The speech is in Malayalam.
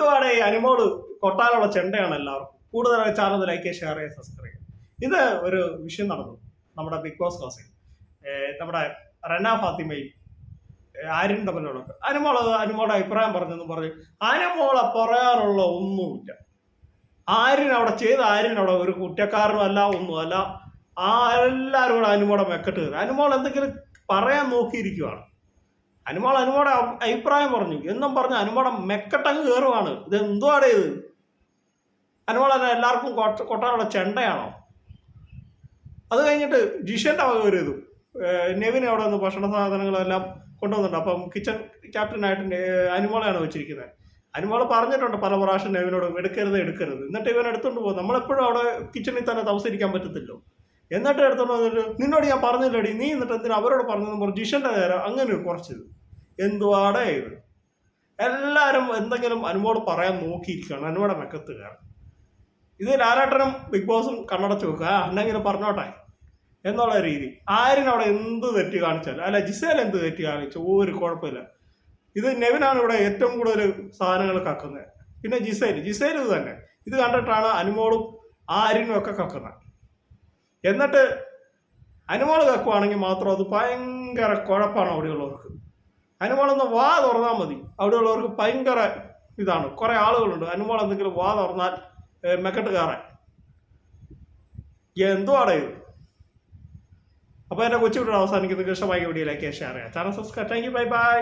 എന്തുവാണ് ഈ അനുമോള് കൊട്ടാനുള്ള ചെണ്ടയാണ് എല്ലാവർക്കും. കൂടുതൽ ചാനൽ ലൈക്ക് ഷെയർ ചെയ്യുക സബ്സ്ക്രൈബ്. ഇത് ഒരു വിഷയം നടന്നു നമ്മുടെ ബിഗ് ബോസ് ഹൗസിൽ. നമ്മുടെ റെന ഫാത്തിമയും ആര്യൻ തമ്മിലുള്ളൊക്കെ അനുമോളുടെ അഭിപ്രായം പറഞ്ഞെന്ന് പറഞ്ഞു. അനുമോളെ പറയാനുള്ള ഒന്നുമില്ല. ആര്യൻ അവിടെ ഒരു കുറ്റക്കാരനും അല്ല, ഒന്നുമല്ല. എല്ലാവരും കൂടെ അനുമോടെ മെക്കെട്ട് കയറി. അനുമോൾ എന്തെങ്കിലും പറയാൻ നോക്കിയിരിക്കുവാണ്. അനുമോടെ അഭിപ്രായം പറഞ്ഞു എന്നും പറഞ്ഞ് അനുമോടെ മെക്കെട്ടങ്ങ് കയറുവാണ്. ഇത് എന്തുവാണ് ഇത്? അനുമോൾ തന്നെ എല്ലാവർക്കും കൊട്ടാനുള്ള ചെണ്ടയാണോ? അത് കഴിഞ്ഞിട്ട് ജിഷന്റെ വക ഒരു ഇതും നെവിൻ അവിടെ നിന്ന് ഭക്ഷണ സാധനങ്ങളെല്ലാം കൊണ്ടുവന്നിട്ടുണ്ട്. അപ്പം കിച്ചൺ ക്യാപ്റ്റനായിട്ട് അനുമോളെയാണ് വെച്ചിരിക്കുന്നത്. അനുമോൾ പറഞ്ഞിട്ടുണ്ട് പല പ്രാവശ്യം നെവിനോട് എടുക്കരുത്. എന്നിട്ട് ഇവൻ എടുത്തുകൊണ്ട് പോകും. നമ്മളെപ്പോഴും അവിടെ കിച്ചണിൽ തന്നെ താമസിക്കാൻ പറ്റത്തില്ലോ. എന്നിട്ട് എടുത്തോണ്ട് വന്നിട്ട് നിന്നോട് ഞാൻ പറഞ്ഞില്ലടി, നീ എന്നിട്ട് എന്തിനാ അവരോട് പറഞ്ഞെന്ന് പറഞ്ഞു ജിഷന്റെ നേരം അങ്ങനെ കുറച്ചത്. എന്തുവാടേ ഇത്? എല്ലാവരും എന്തെങ്കിലും അനുമോട് പറയാൻ നോക്കിയിരിക്കുകയാണ്. അനുമോടെ മെക്കത്ത് കയറാൻ. ഇത് ലാലേട്ടനും ബിഗ് ബോസും കണ്ണടച്ച് വെക്കുക, എന്തെങ്കിലും പറഞ്ഞോട്ടെ എന്നുള്ള രീതി. ആര്യനവിടെ എന്ത് തെറ്റ് കാണിച്ചാലും, അല്ല ജിസേൽ എന്ത് തെറ്റ് കാണിച്ചു ഒരു കുഴപ്പമില്ല. ഇത് നെവിനാണ് ഇവിടെ ഏറ്റവും കൂടുതൽ സാധനങ്ങൾ കക്കുന്നത്. പിന്നെ ജിസേൽ ഇത് തന്നെ. ഇത് കണ്ടിട്ടാണ് അനുമോളും ആര്യനും ഒക്കെ കക്കുന്നത്. എന്നിട്ട് അനുമോൾ കക്കുവാണെങ്കിൽ മാത്രം അത് ഭയങ്കര കുഴപ്പമാണ് അവിടെയുള്ളവർക്ക്. അനുമോളൊന്ന് വാ തുറന്നാൽ മതി, അവിടെയുള്ളവർക്ക് ഭയങ്കര ഇതാണ്. കുറെ ആളുകളുണ്ട് അനുമോൾ എന്തെങ്കിലും വാ തുറന്നാൽ മെക്കെട്ട് കയറാൻ. എന്തുവാടേ ഇത്? അപ്പോൾ എൻ്റെ കൊച്ചു വീഡിയോ അവസാനിക്കുന്നത്. ഇഷ്ടമായി വീഡിയോയിലേക്ക് ഷെയർ ചെയ്യാം. Channel subscribe. Thank you. Bye bye.